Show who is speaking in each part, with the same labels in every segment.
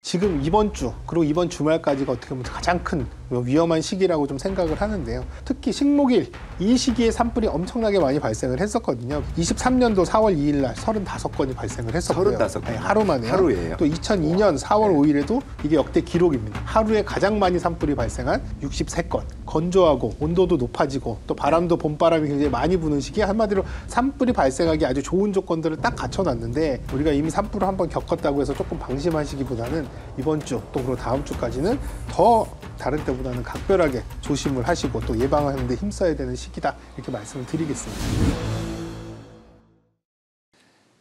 Speaker 1: 지금 이번 주 그리고 이번 주말까지가 어떻게 보면 가장 큰 위험한 시기라고 좀 생각을 하는데요. 특히 식목일 이 시기에 산불이 엄청나게 많이 발생을 했었거든요. 23년도 4월 2일 날 35건이 발생을 했었고요.
Speaker 2: 35건.
Speaker 1: 네, 하루 만에요.
Speaker 2: 하루예요.
Speaker 1: 또 2002년 4월 5일에도 이게 역대 기록입니다. 하루에 가장 많이 산불이 발생한 63건. 건조하고 온도도 높아지고 또 바람도 봄바람이 굉장히 많이 부는 시기에 한마디로 산불이 발생하기 아주 좋은 조건들을 딱 갖춰놨는데 우리가 이미 산불을 한번 겪었다고 해서 조금 방심하시기보다는 이번 주 또 그리고 다음 주까지는 더 다른 때보다는 각별하게 조심을 하시고 또 예방하는 데 힘써야 되는 시기다 이렇게 말씀을 드리겠습니다.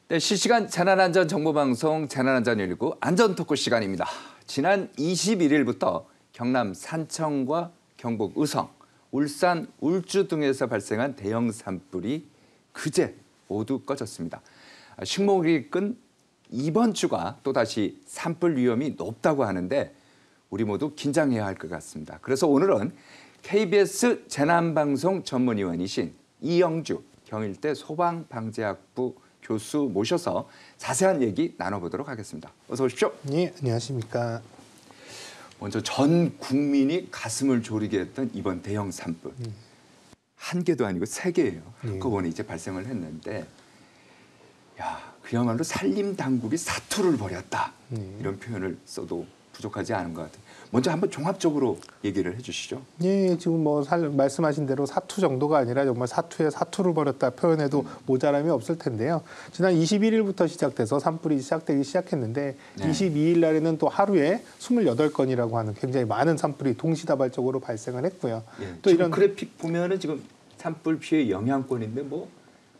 Speaker 2: 네, 실시간 재난안전정보방송 재난안전119 안전토크 시간입니다. 지난 21일부터 경남 산청과 경북 의성, 울산, 울주 등에서 발생한 대형 산불이 그제 모두 꺼졌습니다. 식목일이 끈 이번 주가 또다시 산불 위험이 높다고 하는데 우리 모두 긴장해야 할 것 같습니다. 그래서 오늘은 KBS 재난방송 전문위원이신 이영주 경일대 소방방재학부 교수 모셔서 자세한 얘기 나눠보도록 하겠습니다. 어서 오십시오.
Speaker 1: 네, 안녕하십니까.
Speaker 2: 먼저 전 국민이 가슴을 졸이게 했던 이번 대형 산불. 한 개도 아니고 3개예요. 한꺼번에 이제 발생을 했는데 야, 그야말로 산림당국이 사투를 벌였다. 이런 표현을 써도 부족하지 않은 것 같아요. 먼저 한번 종합적으로 얘기를 해주시죠.
Speaker 1: 예, 지금 뭐 말씀하신 대로 사투 정도가 아니라 정말 사투에 사투를 벌였다 표현해도 모자람이 없을 텐데요. 지난 21일부터 시작돼서 산불이 시작되기 시작했는데 네. 22일 날에는 또 하루에 28건이라고 하는 굉장히 많은 산불이 동시다발적으로 발생을 했고요.
Speaker 2: 예,
Speaker 1: 또 이런
Speaker 2: 그래픽 보면은 지금 산불 피해 영향권인데 뭐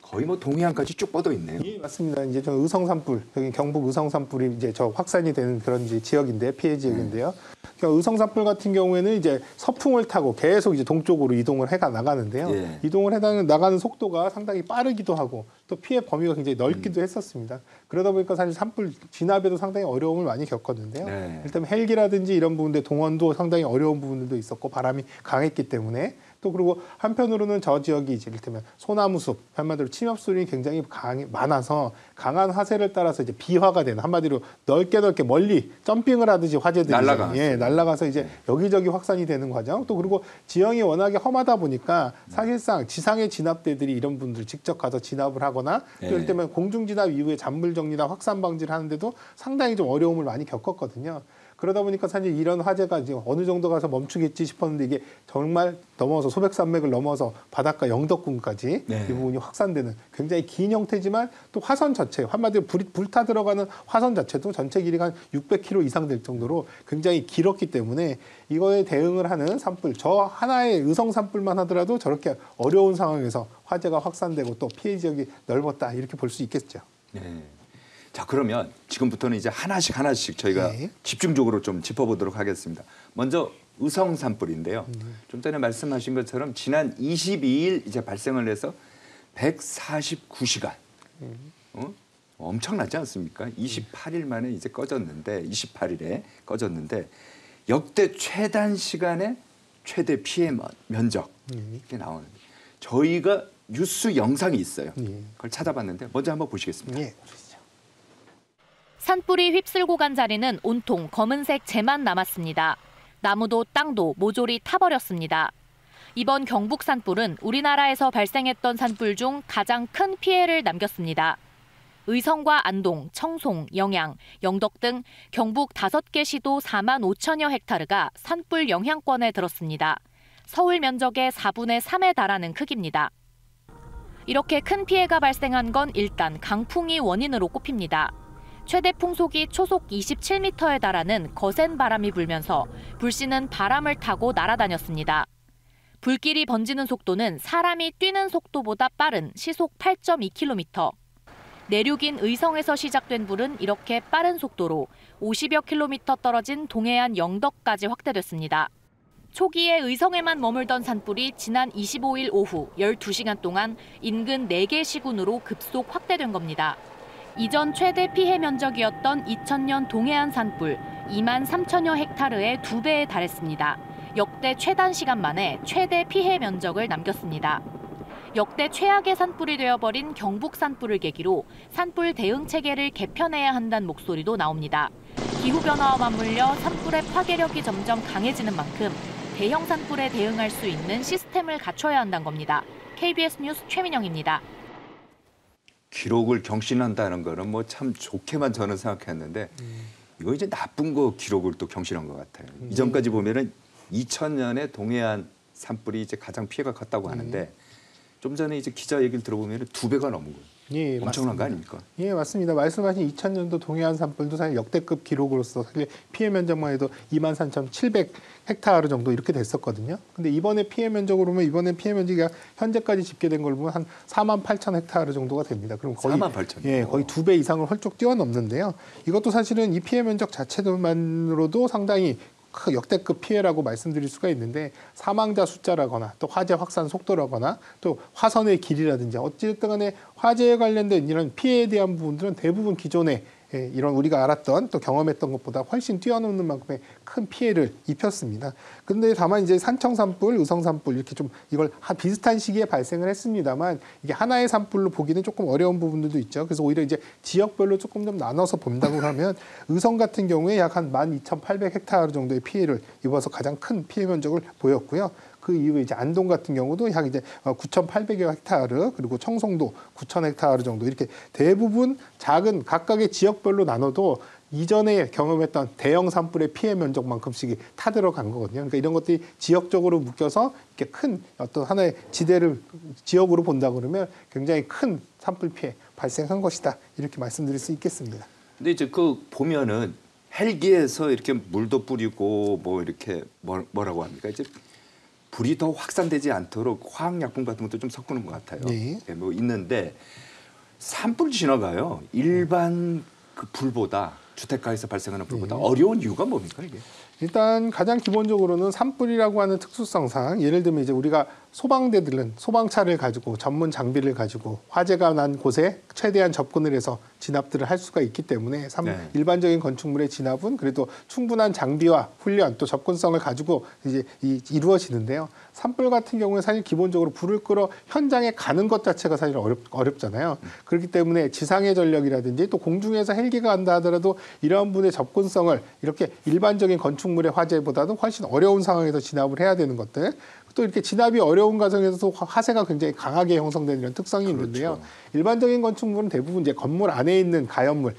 Speaker 2: 거의 뭐 동해안까지 쭉 뻗어 있네요.
Speaker 1: 예, 맞습니다. 이제 저 의성 산불, 여기 경북 의성 산불이 이제 저 확산이 되는 그런 이제 지역인데 피해 지역인데요. 그러니까 의성 산불 같은 경우에는 이제 서풍을 타고 계속 이제 동쪽으로 이동을 해가 나가는데요. 예. 이동을 해 나가는 속도가 상당히 빠르기도 하고 또 피해 범위가 굉장히 넓기도 했었습니다. 그러다 보니까 사실 산불 진압에도 상당히 어려움을 많이 겪었는데요. 네. 일단 헬기라든지 이런 부분들 동원도 상당히 어려운 부분들도 있었고 바람이 강했기 때문에 또 그리고 한편으로는 저 지역이 이제 이를테면 소나무 숲, 한마디로 침엽 수준이 굉장히 많아서 강한 화세를 따라서 이제 비화가 되는 한마디로 넓게 멀리 점핑을 하듯이 화재들이 날아가서 이제 여기저기 확산이 되는 과정. 또 그리고 지형이 워낙에 험하다 보니까 사실상 지상의 진압대들이 이런 분들 직접 가서 진압을 하거나 또 이를테면 공중 진압 이후에 잔불 정리나 확산 방지를 하는데도 상당히 좀 어려움을 많이 겪었거든요. 그러다 보니까 사실 이런 화재가 지금 어느 정도 가서 멈추겠지 싶었는데 이게 정말 넘어서 소백산맥을 넘어서 바닷가 영덕군까지 이 부분이 확산되는 굉장히 긴 형태지만 또 화선 자체, 한마디로 불타 들어가는 화선 자체도 전체 길이가 한 600km 이상 될 정도로 굉장히 길었기 때문에 이거에 대응을 하는 산불, 저 하나의 의성 산불만 하더라도 저렇게 어려운 상황에서 화재가 확산되고 또 피해 지역이 넓었다 이렇게 볼 수 있겠죠.
Speaker 2: 네. 자, 그러면 지금부터는 이제 하나씩 저희가 집중적으로 좀 짚어보도록 하겠습니다. 먼저 의성 산불인데요. 좀 전에 말씀하신 것처럼 지난 22일 이제 발생을 해서 149시간. 엄청나지 않습니까? 28일 만에 이제 꺼졌는데 28일에 꺼졌는데 역대 최단 시간에 최대 피해 면적 이렇게 나오는데 저희가 뉴스 영상이 있어요. 그걸 찾아봤는데 먼저 한번 보시겠습니다.
Speaker 3: 산불이 휩쓸고 간 자리는 온통 검은색 재만 남았습니다. 나무도 땅도 모조리 타버렸습니다. 이번 경북 산불은 우리나라에서 발생했던 산불 중 가장 큰 피해를 남겼습니다. 의성과 안동, 청송, 영양, 영덕 등 경북 5개 시도 4만 5천여 헥타르가 산불 영향권에 들었습니다. 서울 면적의 4분의 3에 달하는 크기입니다. 이렇게 큰 피해가 발생한 건 일단 강풍이 원인으로 꼽힙니다. 최대 풍속이 초속 27m에 달하는 거센 바람이 불면서 불씨는 바람을 타고 날아다녔습니다. 불길이 번지는 속도는 사람이 뛰는 속도보다 빠른 시속 8.2km. 내륙인 의성에서 시작된 불은 이렇게 빠른 속도로 50여 킬로미터 떨어진 동해안 영덕까지 확대됐습니다. 초기에 의성에만 머물던 산불이 지난 25일 오후 12시간 동안 인근 4개 시군으로 급속 확대된 겁니다. 이전 최대 피해 면적이었던 2000년 동해안 산불 2만 3천여 헥타르의 2배에 달했습니다. 역대 최단 시간 만에 최대 피해 면적을 남겼습니다. 역대 최악의 산불이 되어버린 경북 산불을 계기로 산불 대응 체계를 개편해야 한다는 목소리도 나옵니다. 기후변화와 맞물려 산불의 파괴력이 점점 강해지는 만큼 대형 산불에 대응할 수 있는 시스템을 갖춰야 한다는 겁니다. KBS 뉴스 최민영입니다.
Speaker 2: 기록을 경신한다는 거는 뭐 참 좋게만 저는 생각했는데 이거 이제 나쁜 거 기록을 또 경신한 것 같아요. 이전까지 보면은 2000년에 동해안 산불이 이제 가장 피해가 컸다고 하는데 좀 전에 이제 기자 얘기를 들어보면 2배가 넘은 거예요.
Speaker 1: 예,
Speaker 2: 엄청난
Speaker 1: 맞습니다.
Speaker 2: 거 아닙니까?
Speaker 1: 예, 맞습니다. 말씀하신 2000년도 동해안 산불도 사실 역대급 기록으로서 사실 피해 면적만 해도 23,700헥타르 정도 이렇게 됐었거든요. 근데 이번에 피해 면적으로 보면 이번에 피해 면적이 현재까지 집계된 걸 보면 한 48,000헥타르 정도가 됩니다. 그럼 거의
Speaker 2: 48,000.
Speaker 1: 예, 거의 2배 이상을 훌쩍 뛰어넘는데요. 이것도 사실은 이 피해 면적 자체만으로도 상당히 역대급 피해라고 말씀드릴 수가 있는데 사망자 숫자라거나 또 화재 확산 속도라거나 또 화선의 길이라든지 어찌됐든 간에 화재에 관련된 이런 피해에 대한 부분들은 대부분 기존에 이런 우리가 알았던 또 경험했던 것보다 훨씬 뛰어넘는 만큼의 큰 피해를 입혔습니다. 그런데 다만 이제 산청 산불, 의성 산불 이렇게 좀 이걸 비슷한 시기에 발생을 했습니다만 이게 하나의 산불로 보기는 조금 어려운 부분들도 있죠. 그래서 오히려 이제 지역별로 조금 좀 나눠서 본다고 하면 의성 같은 경우에 약 한 12,800헥타르 정도의 피해를 입어서 가장 큰 피해 면적을 보였고요. 그 이후에 이제 안동 같은 경우도 약 이제 9,800여 헥타르 그리고 청송도 9,000헥타르 정도 이렇게 대부분 작은 각각의 지역별로 나눠도 이전에 경험했던 대형 산불의 피해 면적만큼씩 타들어간 거거든요. 그러니까 이런 것들이 지역적으로 묶여서 이렇게 큰 어떤 하나의 지역으로 본다 그러면 굉장히 큰 산불 피해 발생한 것이다 이렇게 말씀드릴 수 있겠습니다.
Speaker 2: 근데 이제 그 보면은 헬기에서 이렇게 물도 뿌리고 뭐 이렇게 뭐라고 합니까? 이제 불이 더 확산되지 않도록 화학약품 같은 것도 좀 섞는 것 같아요.
Speaker 1: 네.
Speaker 2: 네, 뭐 있는데 산불 진화가요 일반 그 불보다 주택가에서 발생하는 불보다 어려운 이유가 뭡니까 이게?
Speaker 1: 일단 가장 기본적으로는 산불이라고 하는 특수성상 예를 들면 이제 우리가 소방대들은 소방차를 가지고 전문 장비를 가지고 화재가 난 곳에 최대한 접근을 해서 진압들을 할 수가 있기 때문에 일반적인 건축물의 진압은 그래도 충분한 장비와 훈련 또 접근성을 가지고 이제 이루어지는데요. 산불 같은 경우에 사실 기본적으로 불을 끌어 현장에 가는 것 자체가 사실 어렵잖아요. 그렇기 때문에 지상의 전력이라든지 또 공중에서 헬기가 간다 하더라도 이러한 분의 접근성을 이렇게 일반적인 건축물의 화재보다도 훨씬 어려운 상황에서 진압을 해야 되는 것들. 또 이렇게 진압이 어려운 과정에서도 화재가 굉장히 강하게 형성되는 이런 특성이 있는데요. 일반적인 건축물은 대부분 이제 건물 안에 있는 가연물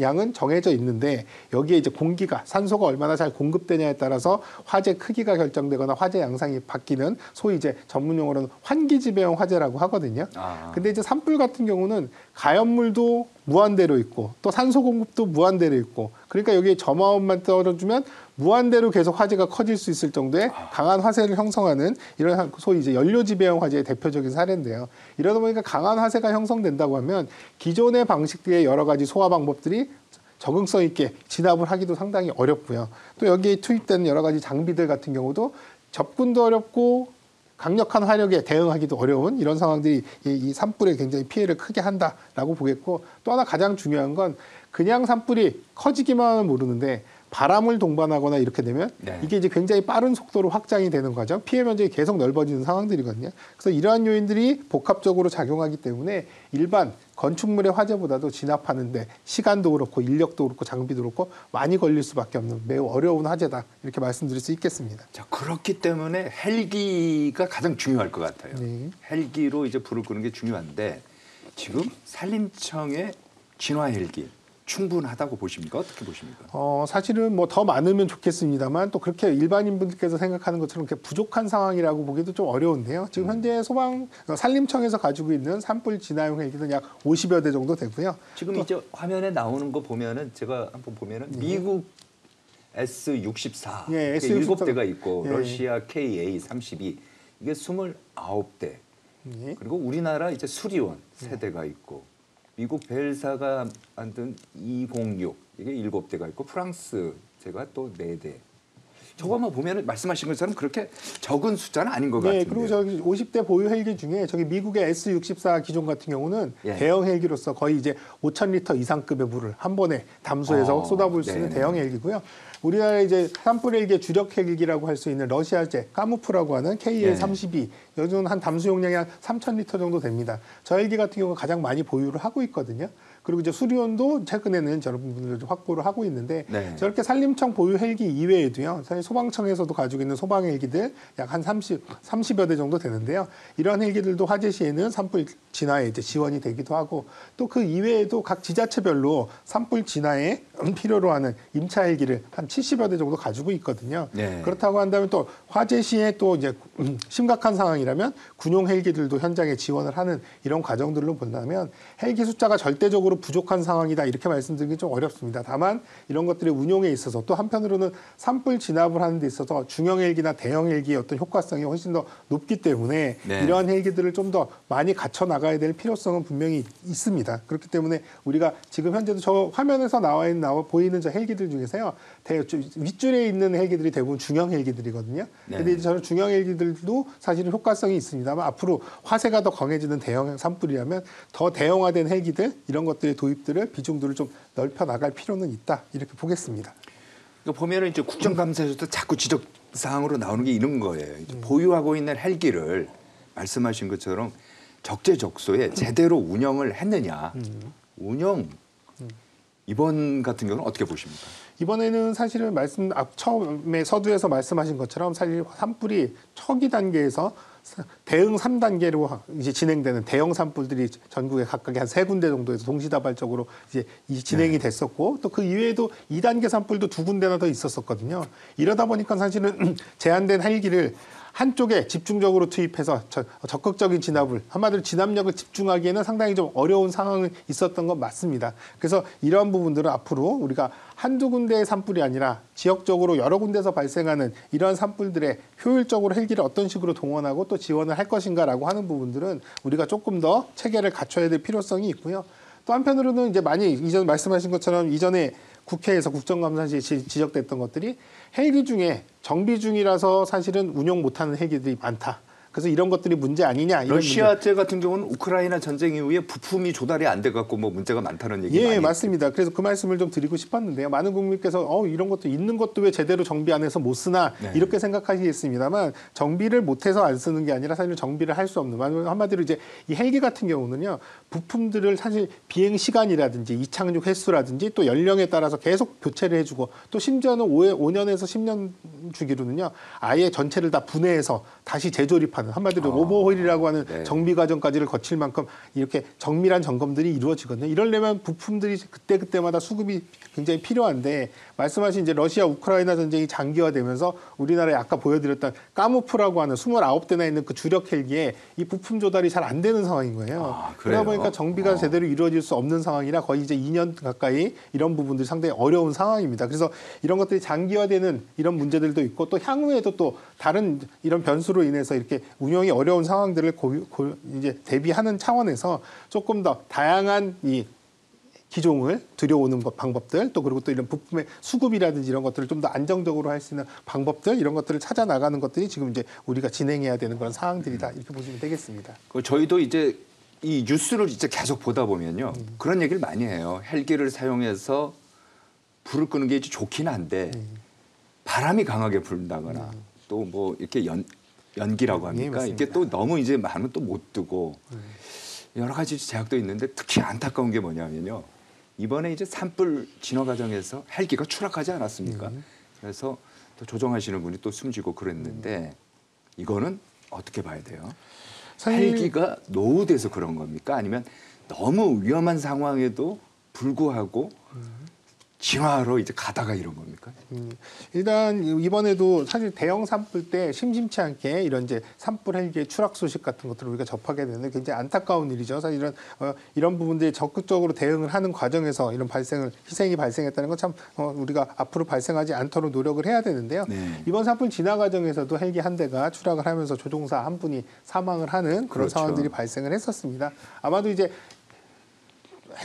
Speaker 1: 양은 정해져 있는데 여기에 이제 공기가 산소가 얼마나 잘 공급되냐에 따라서 화재 크기가 결정되거나 화재 양상이 바뀌는 소위 이제 전문 용어로는 환기지배형 화재라고 하거든요. 근데 이제 산불 같은 경우는 가연물도 무한대로 있고 또 산소 공급도 무한대로 있고 그러니까 여기에 점화원만 떨어주면 무한대로 계속 화재가 커질 수 있을 정도의 강한 화재를 형성하는 이런 소위 이제 연료지배형 화재의 대표적인 사례인데요. 이러다 보니까 강한 화재가 형성된다고 하면 기존의 방식들의 여러 가지 소화 방법들이 적응성 있게 진압을 하기도 상당히 어렵고요. 또 여기에 투입되는 여러 가지 장비들 같은 경우도 접근도 어렵고 강력한 화력에 대응하기도 어려운 이런 상황들이 이 산불에 굉장히 피해를 크게 한다라고 보겠고 또 하나 가장 중요한 건 그냥 산불이 커지기만 하면 모르는데 바람을 동반하거나 이렇게 되면 이게 이제 굉장히 빠른 속도로 확장이 되는 거죠. 피해 면적이 계속 넓어지는 상황들이거든요. 그래서 이러한 요인들이 복합적으로 작용하기 때문에 일반 건축물의 화재보다도 진압하는데 시간도 그렇고 인력도 그렇고 장비도 그렇고 많이 걸릴 수밖에 없는 매우 어려운 화재다 이렇게 말씀드릴 수 있겠습니다.
Speaker 2: 자, 그렇기 때문에 헬기가 가장 중요할 것 같아요. 헬기로 이제 불을 끄는 게 중요한데 지금 산림청의 진화 헬기 충분하다고 보십니까? 어떻게 보십니까?
Speaker 1: 사실은 뭐 더 많으면 좋겠습니다만 또 그렇게 일반인분들께서 생각하는 것처럼 그렇게 부족한 상황이라고 보기도 좀 어려운데요. 지금 현재 산림청에서 가지고 있는 산불 진화용 헬기는 약 50여 대 정도 되고요.
Speaker 2: 지금 이제 화면에 나오는 거 보면은 제가 한번 보면은 미국 S64
Speaker 1: 예,
Speaker 2: 이게
Speaker 1: S64
Speaker 2: 7대가 있고
Speaker 1: 예.
Speaker 2: 러시아 KA32 이게 29대 그리고 우리나라 이제 수리원 3대가 있고 미국 벨사가 만든 206 이게 7대가 있고 프랑스 제가 또 4대. 저거만 보면은 말씀하신 것처럼 그렇게 적은 숫자는 아닌 것 같은데.
Speaker 1: 그리고 저기 50대 보유 헬기 중에 저기 미국의 S64 기종 같은 경우는
Speaker 2: 예.
Speaker 1: 대형 헬기로서 거의 이제 5,000리터 이상급의 물을 한 번에 담수해서 쏟아부을 수 있는 대형 헬기고요. 우리나라 이제 산불 헬기의 주력 헬기라고 할 수 있는 러시아제 카무프라고 하는 KA32 요즘 한 담수 용량이 한 3,000리터 정도 됩니다. 저 헬기 같은 경우가 가장 많이 보유를 하고 있거든요. 그리고 이제 수리원도 최근에는 저런 부분을 좀 확보를 하고 있는데
Speaker 2: 네.
Speaker 1: 저렇게 산림청 보유 헬기 이외에도요. 사실 소방청에서도 가지고 있는 소방 헬기들 약 한 30여 대 정도 되는데요. 이런 헬기들도 화재 시에는 산불 진화에 이제 지원이 되기도 하고 또 그 이외에도 각 지자체별로 산불 진화에 필요로 하는 임차 헬기를 한 70여 대 정도 가지고 있거든요.
Speaker 2: 네.
Speaker 1: 그렇다고 한다면 또 화재 시에 또 이제 심각한 상황이라면 군용 헬기들도 현장에 지원을 하는 이런 과정들로 본다면 헬기 숫자가 절대적으로 부족한 상황이다 이렇게 말씀드리기 좀 어렵습니다. 다만 이런 것들의 운용에 있어서 또 한편으로는 산불 진압을 하는 데 있어서 중형 헬기나 대형 헬기의 어떤 효과성이 훨씬 더 높기 때문에
Speaker 2: 네.
Speaker 1: 이러한 헬기들을 좀 더 많이 갖춰 나가야 될 필요성은 분명히 있습니다. 그렇기 때문에 우리가 지금 현재도 저 화면에서 보이는 저 헬기들 중에서요. 윗줄에 있는 헬기들이 대부분 중형 헬기들이거든요.
Speaker 2: 네.
Speaker 1: 근데 이제 저런 중형 헬기들도 사실은 효과성이 있습니다만 앞으로 화세가 더 강해지는 대형 산불이라면 더 대형화된 헬기들 이런 것들의 도입들을 비중들을 좀 넓혀 나갈 필요는 있다 이렇게 보겠습니다.
Speaker 2: 그러니까 보면은 이제 국정감사에서도 자꾸 지적 사항으로 나오는 게 이런 거예요. 이제 보유하고 있는 헬기를 말씀하신 것처럼 적재적소에 제대로 운영을 했느냐. 운영 이번 같은 경우는 어떻게 보십니까?
Speaker 1: 이번에는 사실은 처음에 서두에서 말씀하신 것처럼 사실 산불이 초기 단계에서 대응 3단계로 이제 진행되는 대형 산불들이 전국에 각각 한 3군데 정도에서 동시다발적으로 이제 진행이 됐었고 또 그 이외에도 2단계 산불도 2군데나 더 있었었거든요. 이러다 보니까 사실은 제한된 헬기를 한쪽에 집중적으로 투입해서 적극적인 진압을 한마디로 진압력을 집중하기에는 상당히 좀 어려운 상황이 있었던 건 맞습니다. 그래서 이러한 부분들은 앞으로 우리가 한두 군데의 산불이 아니라 지역적으로 여러 군데서 발생하는 이러한 산불들에 효율적으로 헬기를 어떤 식으로 동원하고 또 지원을 할 것인가라고 하는 부분들은 우리가 조금 더 체계를 갖춰야 될 필요성이 있고요. 또 한편으로는 이제 많이 이전 말씀하신 것처럼 이전에 국회에서 국정감사 시 지적됐던 것들이 헬기 중에 정비 중이라서 사실은 운용 못하는 헬기들이 많다. 그래서 이런 것들이 문제 아니냐. 이런
Speaker 2: 러시아제 같은 경우는 우크라이나 전쟁 이후에 부품이 조달이 안 돼 갖고 뭐 문제가 많다는 얘기 많이
Speaker 1: 맞습니다. 그래서 그 말씀을 좀 드리고 싶었는데요. 많은 국민께서 이런 것도 있는 것도 왜 제대로 정비 안 해서 못 쓰나
Speaker 2: 네.
Speaker 1: 이렇게 생각하시겠습니다만 정비를 못해서 안 쓰는 게 아니라 사실 정비를 할 수 없는 한마디로 이제 이 헬기 같은 경우는요. 부품들을 사실 비행 시간이라든지 이착륙 횟수라든지 또 연령에 따라서 계속 교체를 해주고 또 심지어는 5년에서 10년 주기로는요. 아예 전체를 다 분해해서 다시 재조립하는 한마디로 오버홀이라고 하는
Speaker 2: 네.
Speaker 1: 정비 과정까지를 거칠 만큼 이렇게 정밀한 점검들이 이루어지거든요. 이러려면 부품들이 그때마다 수급이 굉장히 필요한데 말씀하신 이제 러시아 우크라이나 전쟁이 장기화되면서 우리나라에 아까 보여드렸던 까무프라고 하는 29대나 있는 그 주력 헬기에 이 부품 조달이 잘 안 되는 상황인 거예요. 그러다 보니까 정비가 제대로 이루어질 수 없는 상황이라 거의 이제 2년 가까이 이런 부분들이 상당히 어려운 상황입니다. 그래서 이런 것들이 장기화되는 이런 문제들도 있고 또 향후에도 또 다른 이런 변수로 인해서 이렇게 운영이 어려운 상황들을 이제 대비하는 차원에서 조금 더 다양한 이 기종을 들여오는 방법들 또 그리고 또 이런 부품의 수급이라든지 이런 것들을 좀 더 안정적으로 할 수 있는 방법들 이런 것들을 찾아 나가는 것들이 지금 이제 우리가 진행해야 되는 그런 사항들이다 이렇게 보시면 되겠습니다.
Speaker 2: 저희도 이제 이 뉴스를 이제 계속 보다 보면요 그런 얘기를 많이 해요. 헬기를 사용해서 불을 끄는 게 이제 좋긴 한데 바람이 강하게 불다거나 또 뭐 이렇게 연기라고 합니까? 이게 또 너무 이제 많으면 또 못 뜨고 여러 가지 제약도 있는데 특히 안타까운 게 뭐냐면요. 이번에 이제 산불 진화 과정에서 헬기가 추락하지 않았습니까? 그래서 또 조정하시는 분이 또 숨지고 그랬는데 이거는 어떻게 봐야 돼요? 헬기가 노후돼서 그런 겁니까? 아니면 너무 위험한 상황에도 불구하고 진화로 이제 가다가 이런 겁니까?
Speaker 1: 일단 이번에도 사실 대형 산불 때 심심치 않게 이런 이제 산불 헬기의 추락 소식 같은 것들을 우리가 접하게 되는데 굉장히 안타까운 일이죠. 사실 이런 부분들이 적극적으로 대응을 하는 과정에서 이런 희생이 발생했다는 건 참 우리가 앞으로 발생하지 않도록 노력을 해야 되는데요.
Speaker 2: 네.
Speaker 1: 이번 산불 진화 과정에서도 헬기 한 대가 추락을 하면서 조종사 한 분이 사망을 하는 그런
Speaker 2: 그렇죠.
Speaker 1: 상황들이 발생을 했었습니다. 아마도 이제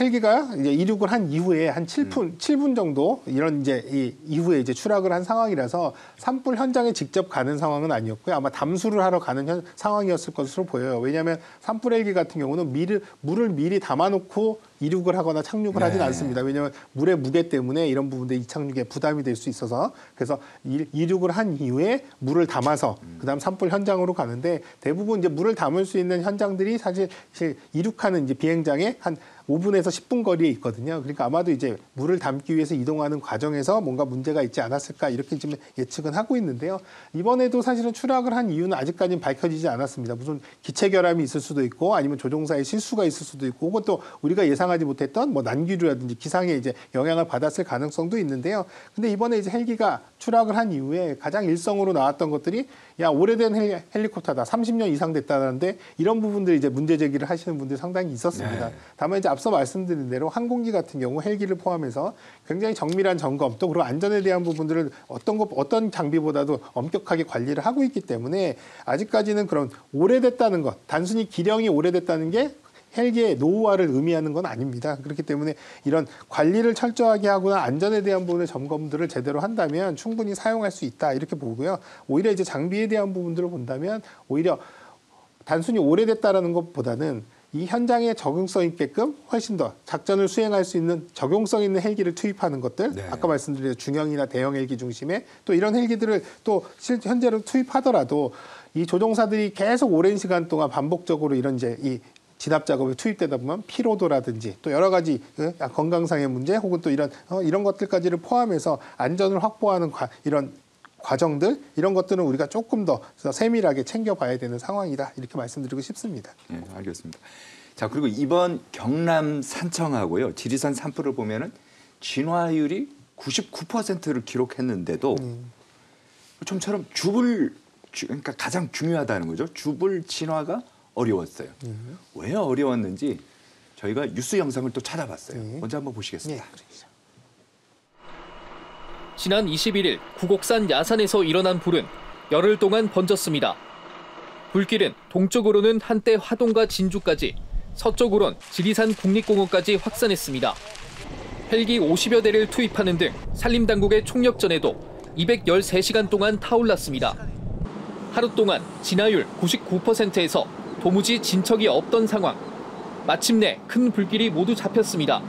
Speaker 1: 헬기가 이제 이륙을 한 이후에 한 7분 정도 이런 이제 이후에 이제 추락을 한 상황이라서 산불 현장에 직접 가는 상황은 아니었고요. 아마 담수를 하러 가는 상황이었을 것으로 보여요. 왜냐하면 산불 헬기 같은 경우는 물을 미리 담아놓고 이륙을 하거나 착륙을 하진 않습니다. 왜냐하면 물의 무게 때문에 이런 부분들이 이착륙에 부담이 될 수 있어서 그래서 이륙을 한 이후에 물을 담아서 그다음 산불 현장으로 가는데 대부분 이제 물을 담을 수 있는 현장들이 사실 이륙하는 이제 비행장에 한 5분에서 10분 거리에 있거든요. 그러니까 아마도 이제 물을 담기 위해서 이동하는 과정에서 뭔가 문제가 있지 않았을까 이렇게 지금 예측은 하고 있는데요. 이번에도 사실은 추락을 한 이유는 아직까지는 밝혀지지 않았습니다. 무슨 기체 결함이 있을 수도 있고 아니면 조종사의 실수가 있을 수도 있고 혹은 또 우리가 예상하지 못했던 뭐 난기류라든지 기상에 이제 영향을 받았을 가능성도 있는데요. 근데 이번에 이제 헬기가 추락을 한 이후에 가장 일성으로 나왔던 것들이 야 오래된 헬리콥터다 30년 이상 됐다는데 이런 부분들이 이제 문제 제기를 하시는 분들이 상당히 있었습니다.
Speaker 2: 네.
Speaker 1: 다만 이제 앞서 말씀드린 대로 항공기 같은 경우 헬기를 포함해서 굉장히 정밀한 점검 또 그리고 안전에 대한 부분들을 어떤 장비보다도 엄격하게 관리를 하고 있기 때문에 아직까지는 그런 오래됐다는 것 단순히 기령이 오래됐다는 게 헬기의 노후화를 의미하는 건 아닙니다. 그렇기 때문에 이런 관리를 철저하게 하거나 안전에 대한 부분의 점검들을 제대로 한다면 충분히 사용할 수 있다 이렇게 보고요. 오히려 이제 장비에 대한 부분들을 본다면 오히려 단순히 오래됐다라는 것보다는 이 현장에 적응성 있게끔 훨씬 더 작전을 수행할 수 있는 적용성 있는 헬기를 투입하는 것들
Speaker 2: 네.
Speaker 1: 아까 말씀드린 중형이나 대형 헬기 중심에 또 이런 헬기들을 또 현재로 투입하더라도 이 조종사들이 계속 오랜 시간 동안 반복적으로 이런 이제 이 진압 작업에 투입되다 보면 피로도라든지 또 여러 가지 건강상의 문제 혹은 또 이런 것들까지를 포함해서 안전을 확보하는 이런 과정들 이런 것들은 우리가 조금 더 세밀하게 챙겨봐야 되는 상황이다 이렇게 말씀드리고 싶습니다.
Speaker 2: 네, 알겠습니다. 자 그리고 이번 경남 산청하고요 지리산 산불을 보면은 진화율이 99%를 기록했는데도 좀처럼 그러니까 가장 중요하다는 거죠. 주불 진화가 어려웠어요. 왜 어려웠는지 저희가 뉴스 영상을 또 찾아봤어요. 먼저 한번 보시겠습니다.
Speaker 4: 지난 21일 구곡산 야산에서 일어난 불은 열흘 동안 번졌습니다. 불길은 동쪽으로는 한때 화동과 진주까지, 서쪽으론 지리산 국립공원까지 확산했습니다. 헬기 50여 대를 투입하는 등 산림당국의 총력전에도 213시간 동안 타올랐습니다. 하루 동안 진화율 99%에서 도무지 진척이 없던 상황. 마침내 큰 불길이 모두 잡혔습니다.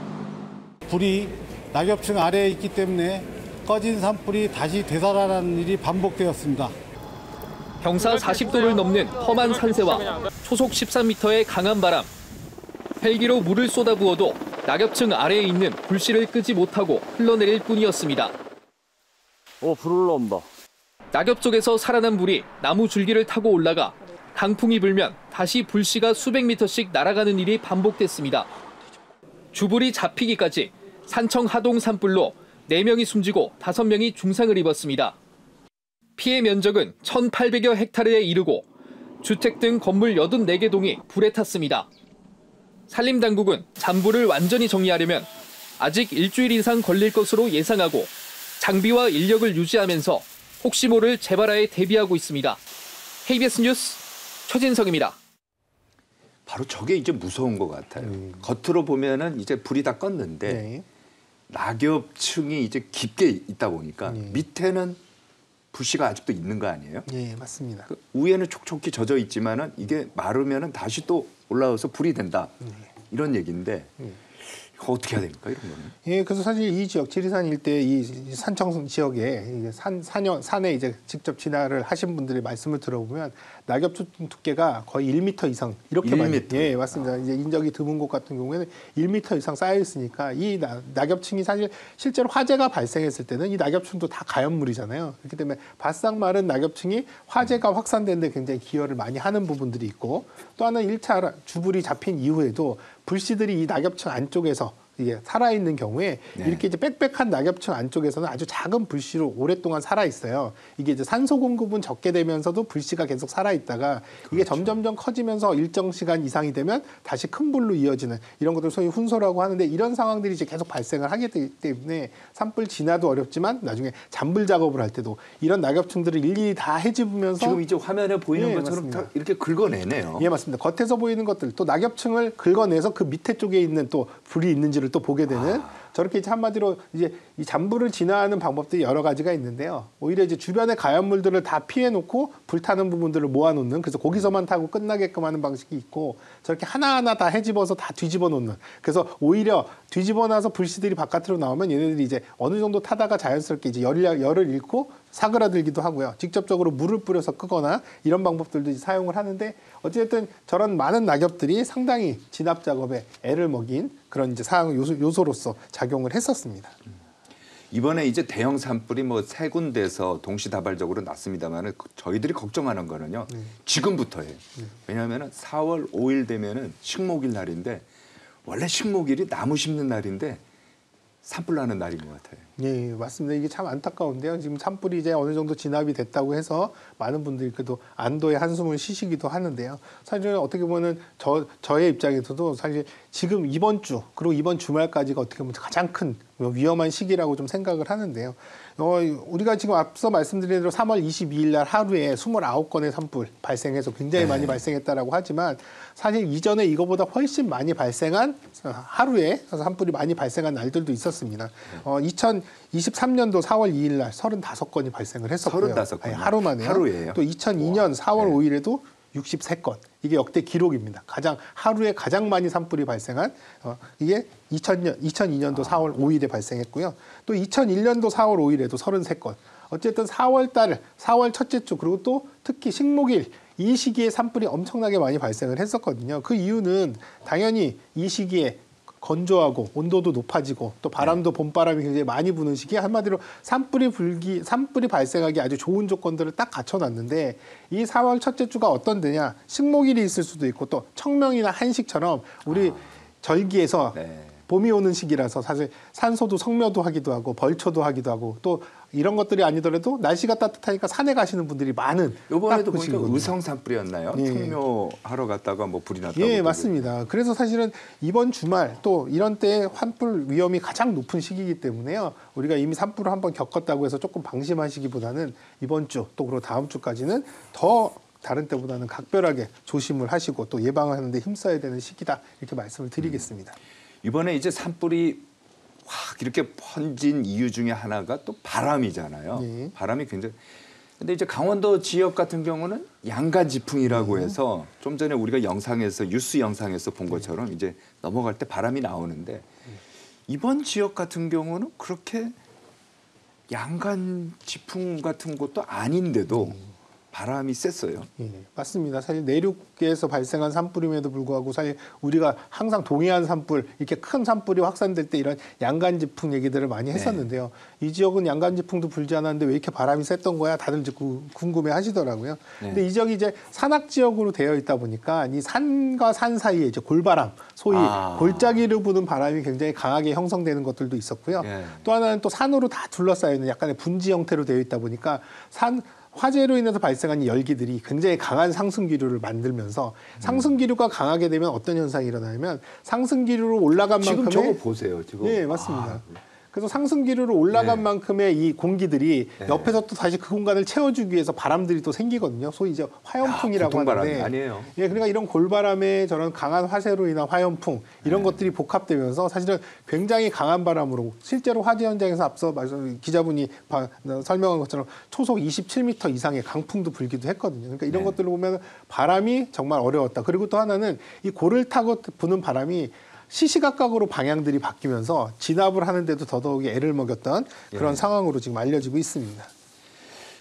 Speaker 5: 불이 낙엽층 아래에 있기 때문에 꺼진 산불이 다시 되살아나는 일이 반복되었습니다.
Speaker 4: 경사 40도를 넘는 험한 산세와 초속 13m의 강한 바람. 헬기로 물을 쏟아부어도 낙엽층 아래에 있는 불씨를 끄지 못하고 흘러내릴 뿐이었습니다.
Speaker 6: 불 올라온다.
Speaker 4: 낙엽 쪽에서 살아난 불이 나무 줄기를 타고 올라가 강풍이 불면 다시 불씨가 수백 미터씩 날아가는 일이 반복됐습니다. 주불이 잡히기까지 산청 하동 산불로 4명이 숨지고 5명이 중상을 입었습니다. 피해 면적은 1,800여 헥타르에 이르고 주택 등 건물 84개 동이 불에 탔습니다. 산림당국은 잔불을 완전히 정리하려면 아직 일주일 이상 걸릴 것으로 예상하고 장비와 인력을 유지하면서 혹시 모를 재발화에 대비하고 있습니다. KBS 뉴스 최진석입니다.
Speaker 2: 바로 저게 이제 무서운 것 같아요. 겉으로 보면은 이제 불이 다 껐는데
Speaker 1: 네.
Speaker 2: 낙엽층이 이제 깊게 있다 보니까 밑에는 불씨가 아직도 있는 거 아니에요?
Speaker 1: 예, 맞습니다.
Speaker 2: 그 위에는 촉촉히 젖어 있지만은 이게 마르면은 다시 또 올라와서 불이 된다. 이런 얘기인데 이거 어떻게 해야 됩니까? 이런 거는?
Speaker 1: 예, 그래서 사실 이 지역 지리산 일대 이 산청 지역에 이제 산에 이제 직접 진화를 하신 분들의 말씀을 들어보면 낙엽 두께가 거의 1m 이상 이렇게
Speaker 2: 1m?
Speaker 1: 많이 예, 맞습니다. 이제 인적이 드문 곳 같은 경우에는 1m 이상 쌓여 있으니까 이 낙엽층이 사실 실제로 화재가 발생했을 때는 이 낙엽층도 다 가연물이잖아요. 그렇기 때문에 바싹 마른 낙엽층이 화재가 확산되는 데 굉장히 기여를 많이 하는 부분들이 있고 또 하나는 1차 주불이 잡힌 이후에도 불씨들이 이 낙엽층 안쪽에서 이게 살아있는 경우에 이렇게 이제 빽빽한 낙엽층 안쪽에서는 아주 작은 불씨로 오랫동안 살아있어요. 이게 이제 산소 공급은 적게 되면서도 불씨가 계속 살아있다가 이게 점점점 커지면서 일정 시간 이상이 되면 다시 큰 불로 이어지는 이런 것들 소위 훈소라고 하는데 이런 상황들이 이제 계속 발생을 하게 되기 때문에 산불 진화도 어렵지만 나중에 잔불 작업을 할 때도 이런 낙엽층들을 일일이 다 헤집으면서
Speaker 2: 지금 이제 화면에 보이는
Speaker 1: 예,
Speaker 2: 것처럼
Speaker 1: 맞습니다.
Speaker 2: 다 이렇게 긁어내네요.
Speaker 1: 예, 맞습니다. 겉에서 보이는 것들 또 낙엽층을 긁어내서 그 밑에 쪽에 있는 또 불이 있는지를 또 보게 되는 저렇게 이제 한마디로 이제 이 잔불을 진화하는 방법들이 여러 가지가 있는데요. 오히려 이제 주변의 가연물들을 다 피해놓고 불타는 부분들을 모아놓는, 그래서 거기서만 타고 끝나게끔 하는 방식이 있고, 저렇게 하나하나 다 헤집어서 다 뒤집어 놓는. 그래서 오히려 뒤집어 놔서 불씨들이 바깥으로 나오면 얘네들이 이제 어느 정도 타다가 자연스럽게 이제 열을 잃고 사그라들기도 하고요. 직접적으로 물을 뿌려서 끄거나 이런 방법들도 이제 사용을 하는데, 어쨌든 저런 많은 낙엽들이 상당히 진압 작업에 애를 먹인 그런 이제 사용 요소로서 작용을 했었습니다.
Speaker 2: 이번에 이제 대형 산불이 뭐 세 군데서 동시다발적으로 났습니다만 저희들이 걱정하는 거는요. 지금부터예요. 왜냐하면 4월 5일 되면은 식목일 날인데, 원래 식목일이 나무 심는 날인데 산불 나는 날인 것 같아요.
Speaker 1: 예, 맞습니다. 이게 참 안타까운데요. 지금 산불이 이제 어느 정도 진압이 됐다고 해서 많은 분들이 그래도 안도의 한숨을 쉬시기도 하는데요. 사실 어떻게 보면 저의 입장에서도 사실 지금 이번 주 그리고 이번 주말까지가 어떻게 보면 가장 큰 위험한 시기라고 좀 생각을 하는데요. 우리가 지금 앞서 말씀드린 대로 3월 22일 날 하루에 29건의 산불 발생해서 굉장히 많이 발생했다라고 하지만, 사실 이전에 이거보다 훨씬 많이 발생한 하루에 산불이 많이 발생한 날들도 있었습니다. 2023년도 4월 2일 날 35건이 발생을 했었고요.
Speaker 2: 35건.
Speaker 1: 아니, 하루 만에요.
Speaker 2: 하루예요.
Speaker 1: 또 2002년 4월 5일에도 63건. 이게 역대 기록입니다. 하루에 가장 많이 산불이 발생한 이게 2002년도 4월 5일에 발생했고요. 또 2001년도 4월 5일에도 33건. 어쨌든 4월 첫째 주, 그리고 또 특히 식목일 이 시기에 산불이 엄청나게 많이 발생을 했었거든요. 그 이유는 당연히 이 시기에 건조하고 온도도 높아지고 또 바람도 봄바람이 굉장히 많이 부는 시기에 한마디로 산불이 발생하기 아주 좋은 조건들을 딱 갖춰놨는데, 이 4월 첫째 주가 어떤 데냐, 식목일이 있을 수도 있고 또 청명이나 한식처럼 우리 절기에서 봄이 오는 시기라서 사실 산소도 성묘도 하기도 하고 벌초도 하기도 하고, 또 이런 것들이 아니더라도 날씨가 따뜻하니까 산에 가시는 분들이 많은.
Speaker 2: 이번에도 보니까 의성 산불이었나요? 청묘하러 갔다가 뭐 불이 났다고.
Speaker 1: 예, 맞습니다. 그래서 사실은 이번 주말 또 이런 때에 산불 위험이 가장 높은 시기이기 때문에요. 우리가 이미 산불을 한번 겪었다고 해서 조금 방심하시기보다는 이번 주 또 그리고 다음 주까지는 더 다른 때보다는 각별하게 조심을 하시고 또 예방하는 데 힘써야 되는 시기다, 이렇게 말씀을 드리겠습니다.
Speaker 2: 이번에 이제 산불이 확 이렇게 번진 이유 중에 하나가 또 바람이잖아요.
Speaker 1: 네.
Speaker 2: 바람이 굉장히. 근데 이제 강원도 지역 같은 경우는 양간지풍이라고 해서 좀 전에 우리가 뉴스 영상에서 본 것처럼 이제 넘어갈 때 바람이 나오는데, 이번 지역 같은 경우는 그렇게 양간지풍 같은 것도 아닌데도 바람이 셌어요.
Speaker 1: 예, 맞습니다. 사실 내륙에서 발생한 산불임에도 불구하고 사실 우리가 항상 동해안 산불, 이렇게 큰 산불이 확산될 때 이런 양간지풍 얘기들을 많이 했었는데요. 이 지역은 양간지풍도 불지 않았는데 왜 이렇게 바람이 셌던 거야? 다들 이제 궁금해 하시더라고요. 근데 이 지역이 이제 산악 지역으로 되어 있다 보니까 이 산과 산 사이에 이제 골바람, 소위 골짜기를 부는 바람이 굉장히 강하게 형성되는 것들도 있었고요. 또 하나는 또 산으로 다 둘러싸여 있는 약간의 분지 형태로 되어 있다 보니까 화재로 인해서 발생한 이 열기들이 굉장히 강한 상승기류를 만들면서, 상승기류가 강하게 되면 어떤 현상이 일어나냐면 상승기류로 올라간 만큼의,
Speaker 2: 지금 저거 보세요. 지금.
Speaker 1: 네, 맞습니다. 그래서 상승기류로 올라간 만큼의 이 공기들이 옆에서 또 다시 그 공간을 채워주기 위해서 바람들이 또 생기거든요. 소위 이제 화염풍이라고 하는데,
Speaker 2: 아니에요.
Speaker 1: 예, 그러니까 이런 골바람에 저런 강한 화재로 인한 화염풍 이런 것들이 복합되면서 사실은 굉장히 강한 바람으로, 실제로 화재 현장에서 앞서 기자분이 설명한 것처럼 초속 27m 이상의 강풍도 불기도 했거든요. 그러니까 이런 것들을 보면 바람이 정말 어려웠다. 그리고 또 하나는 이 골을 타고 부는 바람이 시시각각으로 방향들이 바뀌면서 진압을 하는데도 더더욱이 애를 먹였던 그런 상황으로 지금 알려지고 있습니다.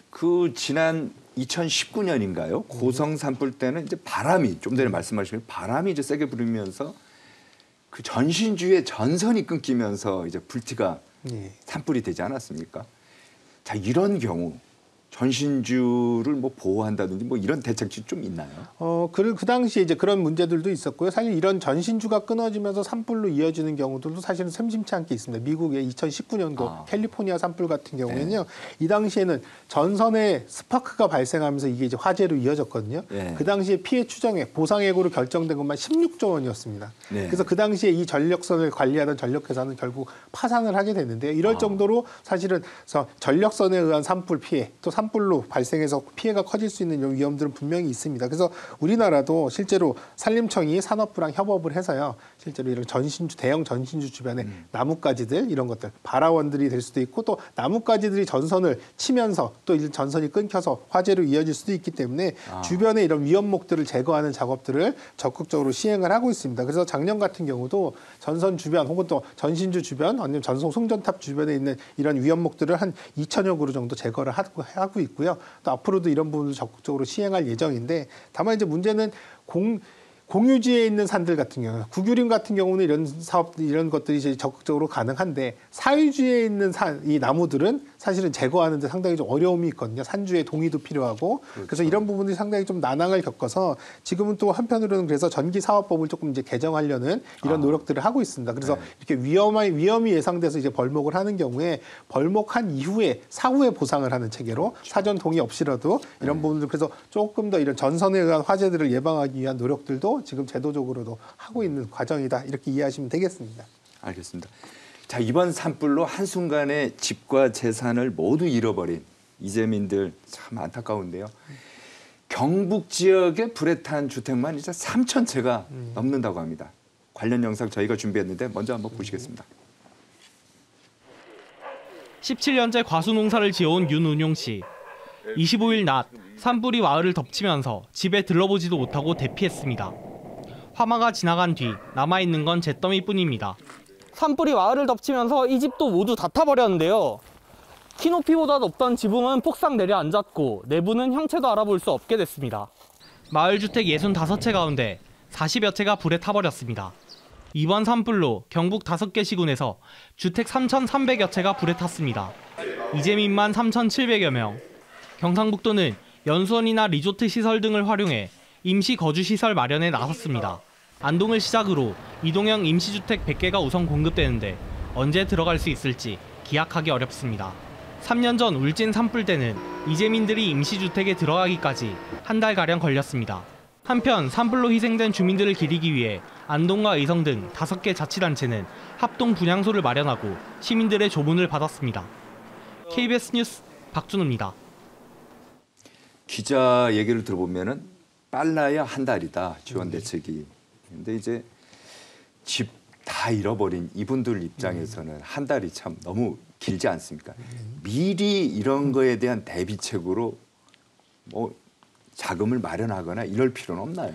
Speaker 2: 그 지난 2019년인가요? 고성 산불 때는 이제 바람이, 좀 전에 말씀하신 바람이 이제 세게 불면서 그 전신주의 전선이 끊기면서 이제 불티가 산불이 되지 않았습니까? 자, 이런 경우 전신주를 뭐 보호한다든지 뭐 이런 대책이 좀 있나요?
Speaker 1: 그 당시에 이제 그런 문제들도 있었고요. 사실 이런 전신주가 끊어지면서 산불로 이어지는 경우들도 사실은 샘심치 않게 있습니다. 미국의 2019년도 캘리포니아 산불 같은 경우에는요. 이 당시에는 전선에 스파크가 발생하면서 이게 이제 화재로 이어졌거든요. 그 당시에 피해 추정액, 보상액으로 결정된 것만 16조 원이었습니다. 그래서 그 당시에 이 전력선을 관리하던 전력회사는 결국 파산을 하게 됐는데요. 이럴 정도로 사실은 전력선에 의한 산불 피해, 또 산불로 발생해서 피해가 커질 수 있는 이런 위험들은 분명히 있습니다. 그래서 우리나라도 실제로 산림청이 산업부랑 협업을 해서요. 실제로 이런 대형 전신주 주변에 나뭇가지들 이런 것들 발화원들이 될 수도 있고 또 나뭇가지들이 전선을 치면서 또 이 전선이 끊겨서 화재로 이어질 수도 있기 때문에 주변에 이런 위험목들을 제거하는 작업들을 적극적으로 시행을 하고 있습니다. 그래서 작년 같은 경우도 전선 주변 혹은 또 전신주 주변 아니면 전송 송전탑 주변에 있는 이런 위험목들을 한 2천여 그루 정도 제거를 하고 있고요. 또 앞으로도 이런 부분을 적극적으로 시행할 예정인데 다만 이제 문제는 공유지에 있는 산들 같은 경우, 국유림 같은 경우는 이런 것들이 이제 적극적으로 가능한데 사유지에 있는 이 나무들은 사실은 제거하는데 상당히 좀 어려움이 있거든요. 산주의 동의도 필요하고 그래서 이런 부분들이 상당히 좀 난항을 겪어서 지금은 또 한편으로는 그래서 전기사업법을 조금 이제 개정하려는 이런 노력들을 하고 있습니다. 그래서 이렇게 위험이 예상돼서 이제 벌목을 하는 경우에 벌목한 이후에 사후에 보상을 하는 체계로 사전 동의 없이라도 이런 부분들 그래서 조금 더 이런 전선에 의한 화재들을 예방하기 위한 노력들도 지금 제도적으로도 하고 있는 과정이다. 이렇게 이해하시면 되겠습니다.
Speaker 2: 알겠습니다. 자, 이번 산불로 한순간에 집과 재산을 모두 잃어버린 이재민들 참 안타까운데요. 경북 지역의 불에 탄 주택만 이제 3천 채가 넘는다고 합니다. 관련 영상 저희가 준비했는데 먼저 한번 보시겠습니다.
Speaker 7: 17년째 과수농사를 지어온 윤운용 씨. 25일 낮 산불이 마을을 덮치면서 집에 들러보지도 못하고 대피했습니다. 화마가 지나간 뒤 남아있는 건 잿더미뿐입니다. 산불이 마을을 덮치면서 이 집도 모두 다 타버렸는데요. 키높이보다 높던 지붕은 폭삭 내려앉았고 내부는 형체도 알아볼 수 없게 됐습니다. 마을 주택 65채 가운데 40여 채가 불에 타버렸습니다. 이번 산불로 경북 5개 시군에서 주택 3,300여 채가 불에 탔습니다. 이재민만 3,700여 명. 경상북도는 연수원이나 리조트 시설 등을 활용해 임시 거주시설 마련에 나섰습니다. 안동을 시작으로 이동형 임시주택 100개가 우선 공급되는데 언제 들어갈 수 있을지 기약하기 어렵습니다. 3년 전 울진 산불 때는 이재민들이 임시주택에 들어가기까지 한 달가량 걸렸습니다. 한편 산불로 희생된 주민들을 기리기 위해 안동과 의성 등 5개 자치단체는 합동 분향소를 마련하고 시민들의 조문을 받았습니다. KBS 뉴스 박준우입니다.
Speaker 2: 기자 얘기를 들어보면은 빨라야 한 달이다 지원 대책이. 근데 이제 집 다 잃어버린 이분들 입장에서는 한 달이 참 너무 길지 않습니까? 미리 이런 거에 대한 대비책으로 뭐 자금을 마련하거나 이럴 필요는 없나요?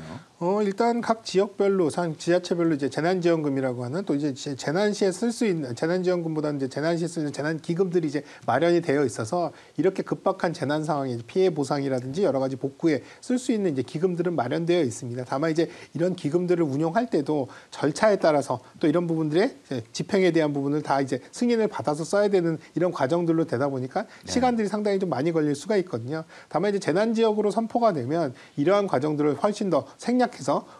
Speaker 1: 일단 각 지역별로, 지자체별로 이제 재난지원금이라고 하는 또 이제 재난 시에 쓸 수 있는 재난지원금보다는 이제 재난 시에 쓰는 재난기금들이 이제 마련이 되어 있어서 이렇게 급박한 재난 상황에 피해 보상이라든지 여러 가지 복구에 쓸 수 있는 이제 기금들은 마련되어 있습니다. 다만 이제 이런 기금들을 운용할 때도 절차에 따라서 또 이런 부분들의 집행에 대한 부분을 다 이제 승인을 받아서 써야 되는 이런 과정들로 되다 보니까 시간들이 상당히 좀 많이 걸릴 수가 있거든요. 다만 이제 재난지역으로 선포가 되면 이러한 과정들을 훨씬 더 생략해서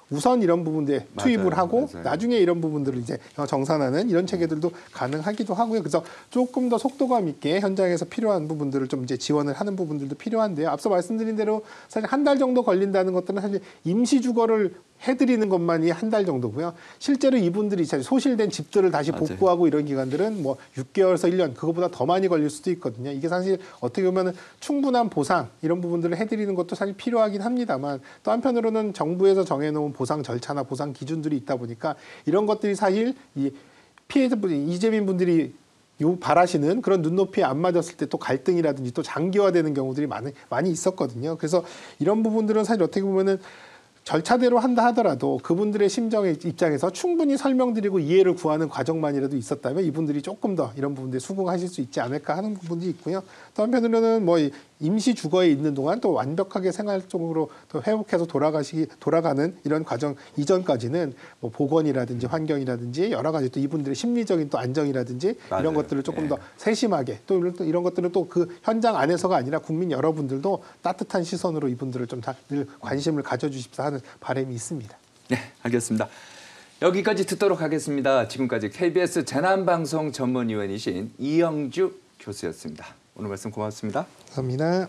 Speaker 1: 우선 이런 부분들에 투입을 하고 나중에 이런 부분들을 이제 정산하는 이런 체계들도 가능하기도 하고요. 그래서 조금 더 속도감 있게 현장에서 필요한 부분들을 좀 이제 지원을 하는 부분들도 필요한데요. 앞서 말씀드린 대로 사실 한 달 정도 걸린다는 것들은 사실 임시 주거를 해드리는 것만이 한 달 정도고요. 실제로 이분들이 소실된 집들을 다시 복구하고 이런 기간들은 뭐 6개월에서 1년 그것보다 더 많이 걸릴 수도 있거든요. 이게 사실 어떻게 보면 충분한 보상 이런 부분들을 해드리는 것도 사실 필요하긴 합니다만 또 한편으로는 정부에서 정해놓은 보상 절차나 보상 기준들이 있다 보니까 이런 것들이 사실 이 피해자분들 이재민 분들이 바라시는 그런 눈높이에 안 맞았을 때 또 갈등이라든지 또 장기화되는 경우들이 많이 있었거든요. 그래서 이런 부분들은 사실 어떻게 보면은 절차대로 한다 하더라도 그분들의 심정의 입장에서 충분히 설명드리고 이해를 구하는 과정만이라도 있었다면 이분들이 조금 더 이런 부분들에 수긍하실 수 있지 않을까 하는 부분도 있고요. 또 한편으로는 뭐 임시 주거에 있는 동안 또 완벽하게 생활적으로 또 회복해서 돌아가는 이런 과정 이전까지는 뭐 보건이라든지 환경이라든지 여러 가지 또 이분들의 심리적인 또 안정이라든지 이런 것들을 조금 더 세심하게 또 이런 것들은 또 그 현장 안에서가 아니라 국민 여러분들도 따뜻한 시선으로 이분들을 좀 늘 관심을 가져주십사 하는 바람이 있습니다.
Speaker 2: 네, 알겠습니다. 여기까지 듣도록 하겠습니다. 지금까지 KBS 재난방송 전문위원이신 이영주 교수였습니다. 오늘 말씀 고맙습니다.
Speaker 1: 감사합니다.